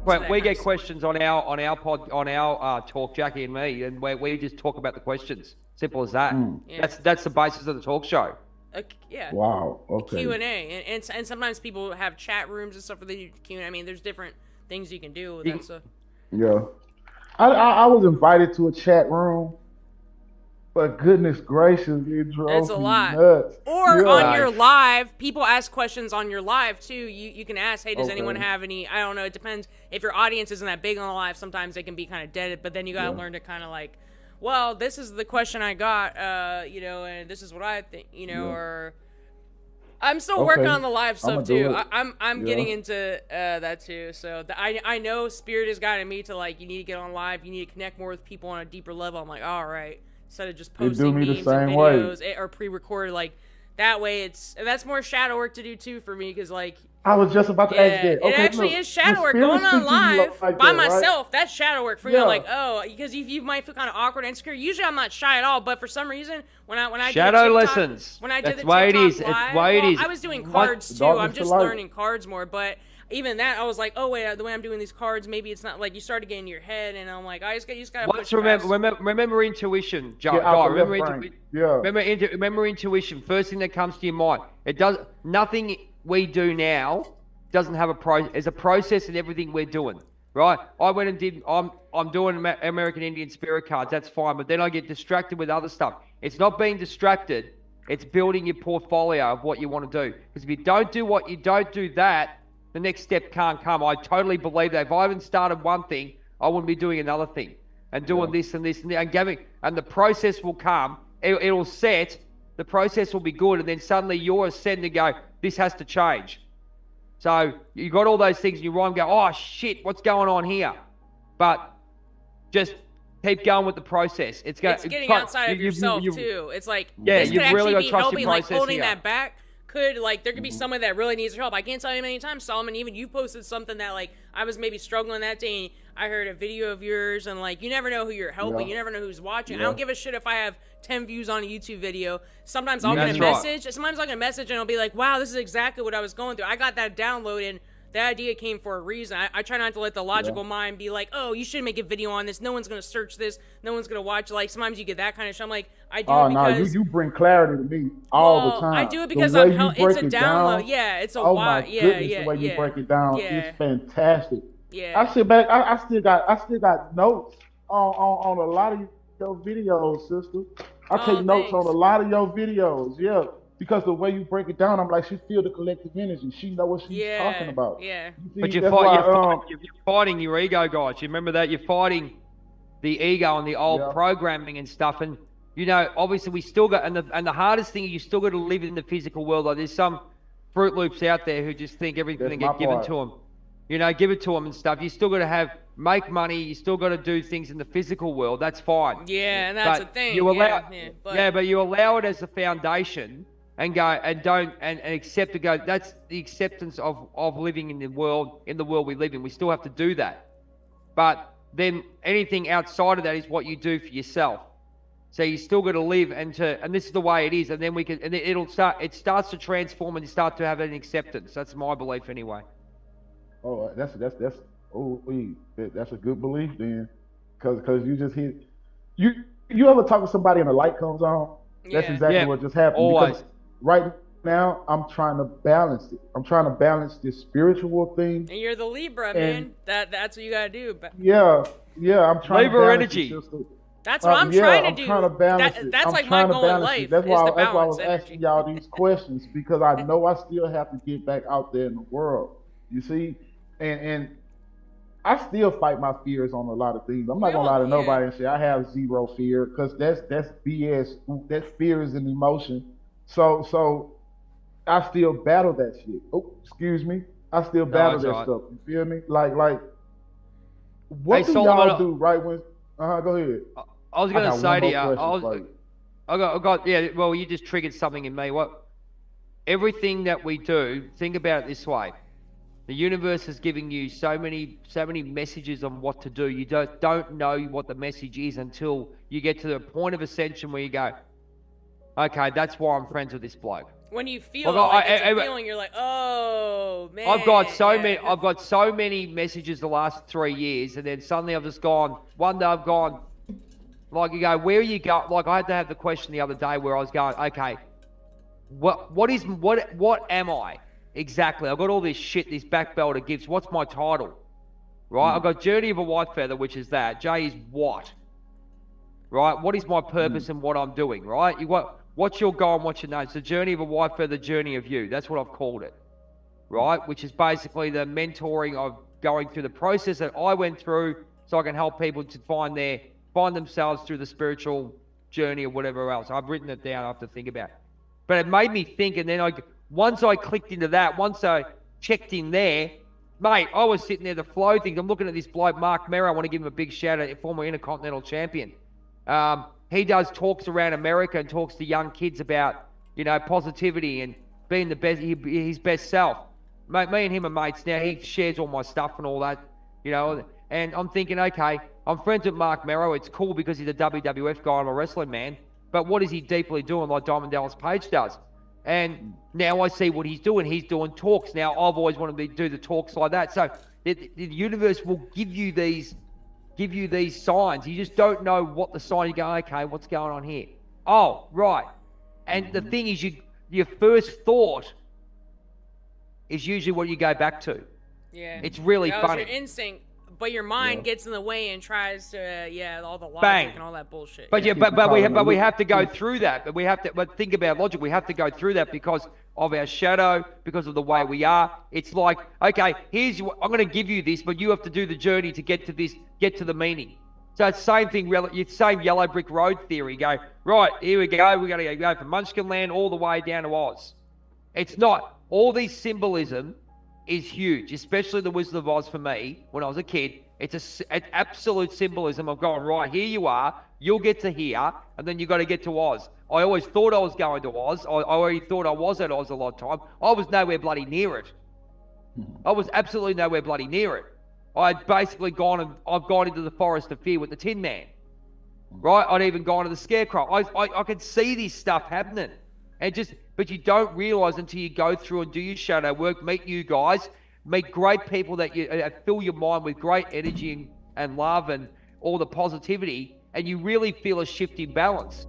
Well, we get questions on our pod on our talk, Jackie and me, and we just talk about the questions. Simple as that. Yeah. That's the basis of the talk show. Yeah. Wow. Okay. Q&A, and sometimes people have chat rooms and stuff where they do Q&A. I mean, there's different things you can do with that stuff. Yeah. I was invited to a chat room, but goodness gracious, it drove It's a me lot. nuts. Or Yeah. on your live, people ask questions on your live too. You can ask, hey, does anyone have any? I don't know. It depends. If your audience isn't that big on the live, sometimes they can be kind of dead. But then you gotta learn to kind of like, well, this is the question I got, and this is what I think, or I'm still working on the live stuff too. I'm getting into that too. So I know Spirit has gotten me to like, you need to get on live, you need to connect more with people on a deeper level. I'm like, all right, instead of just posting memes and videos or pre-recorded, like that way that's more shadow work to do too for me, because like. I was just about to ask that. Okay, it actually is shadow work. Going on live by myself, right? That's shadow work for me. I'm like, because you might feel kind of awkward and insecure. Usually I'm not shy at all, but for some reason, when I shadow did lessons. When I did That's the TikTok it's live, way it is. I was doing cards too. I'm just learning cards more, but even that, I was like, oh wait, the way I'm doing these cards, maybe it's not like you started getting in your head, and I'm like, you just gotta. Let's remember intuition, remember intuition. First thing that comes to your mind. It does nothing we do now. Doesn't have there's a process in everything we're doing, right? I went and did, I'm doing American Indian spirit cards, that's fine, but then I get distracted with other stuff. It's not being distracted, it's building your portfolio of what you want to do. Because if you don't do that, the next step can't come. I totally believe that. If I haven't started one thing, I wouldn't be doing another thing, and doing this and this and the process will come, it'll set, the process will be good, and then suddenly you're ascending and go, this has to change. So you got all those things in your mind, go, oh shit, what's going on here? But just keep going with the process. It's getting outside of yourself too. It's like this could really actually be helping, like holding here. that back. There could be someone that really needs your help. I can't tell you how many times, Solomon, even you posted something that like I was maybe struggling that day, and I heard a video of yours, and like you never know who you're helping, you never know who's watching. I don't give a shit if I have 10 views on a YouTube video. Sometimes I'll get a message. Sometimes I'll get a message and I'll be like, wow, this is exactly what I was going through. I got that download, and that idea came for a reason. I try not to let the logical mind be like, oh, you should make a video on this. No one's going to search this. No one's going to watch. Like, sometimes you get that kind of shit. I'm like, I do it because... you bring clarity to me all the time. I do it because it's a download. It's a why. The way you break it down is fantastic. Yeah. I sit back. I still got notes on a lot of your videos, sister. I take notes on a lot of your videos. Because the way you break it down, I'm like, she feel the collective energy. She know what she's talking about. Yeah. But you're fighting your ego, guys. You remember that? You're fighting the ego and the old programming and stuff. And, obviously we still got, and the hardest thing, you still got to live in the physical world. Like there's some Fruit Loops out there who just think everything get given to them. Give it to them and stuff. You still got to make money. You still got to do things in the physical world. That's fine. Yeah, and that's the thing. You allow, but you allow it as a foundation. And go and don't and accept it. Go. That's the acceptance of living in the world we live in. We still have to do that, but then anything outside of that is what you do for yourself. So you still got to live and this is the way it is. And then it starts to transform and you start to have an acceptance. That's my belief anyway. Oh, that's a good belief then, because you just hit you ever talk to somebody and the light comes on? That's exactly what just happened. Always. Because right now, I'm trying to balance it. I'm trying to balance this spiritual thing. And you're the Libra, man. That's what you gotta do. Yeah. I'm trying Libra to balance energy. That's what I'm trying to do. I'm trying to balance it. That's like my goal in life. That's why I was asking y'all these questions, because I know I still have to get back out there in the world. You see, and I still fight my fears on a lot of things. I'm not gonna lie to nobody and say I have zero fear, because that's BS. That fear is an emotion. So I still battle that shit. Oh, excuse me. I still battle that stuff. You feel me? Like what do y'all do right when? Go ahead. I was gonna say to you, I got. Well, you just triggered something in me. Everything that we do, think about it this way. The universe is giving you so many messages on what to do. You don't know what the message is until you get to the point of ascension where you go, okay, that's why I'm friends with this bloke. When you feel it's a feeling, you're like, oh, Oh man. I've got so many messages the last 3 years, and then suddenly I've just gone. One day I've gone, like, you go, where are you going? Like, I had to have the question the other day where I was going, okay, what am I exactly? I've got all this shit, this back belt of gifts. What's my title? Right? I've got Journey of a Whitefeather, which is that. J is what? Right? What is my purpose and what I'm doing? Right? What's your goal and what's your name? It's the Journey of a Whitefeather, Journey of You. That's what I've called it. Right? Which is basically the mentoring of going through the process that I went through, so I can help people to find themselves through the spiritual journey or whatever else. I've written it down. I have to think about it. But it made me think, and then once I clicked into that, once I checked in there, mate, I was sitting there, the flow things. I'm looking at this bloke, Mark Merrow. I want to give him a big shout out, former Intercontinental Champion. He does talks around America and talks to young kids about, positivity and being the best, his best self. Mate, me and him are mates now. He shares all my stuff and all that, and I'm thinking, okay, I'm friends with Mark Merrow. It's cool because he's a WWF guy. I'm a wrestling man. But what is he deeply doing like Diamond Dallas Page does? And now I see what he's doing. He's doing talks. Now, I've always wanted to do the talks like that. So the universe will give you these signs. You just don't know what the sign. You go, okay, what's going on here? Oh, right. And the thing is, your first thought is usually what you go back to. Yeah. It's really that funny. Was your instinct. But your mind gets in the way and tries to, all the logic Bang. and all that bullshit. But we have to go through that. But think about logic. We have to go through that because of our shadow, because of the way we are. It's like, okay, I'm going to give you this, but you have to do the journey to get to this, get to the meaning. So it's the same thing, same yellow brick road theory. Go, right, here we go. We're going to go from Munchkin Land all the way down to Oz. It's not. All these symbolism is huge, especially the Wizard of Oz for me when I was a kid. It's an absolute symbolism of going, right, here you are, you'll get to here, and then you got to get to Oz. I always thought I was going to Oz. I already thought I was at Oz a lot of time. I was nowhere bloody near it. I was absolutely nowhere bloody near it. I'd basically I've gone into the Forest of Fear with the Tin Man. Right? I'd even gone to the Scarecrow. I could see this stuff happening. But you don't realise until you go through and do your shadow work, meet you guys, meet great people that fill your mind with great energy and love and all the positivity, and you really feel a shift in balance.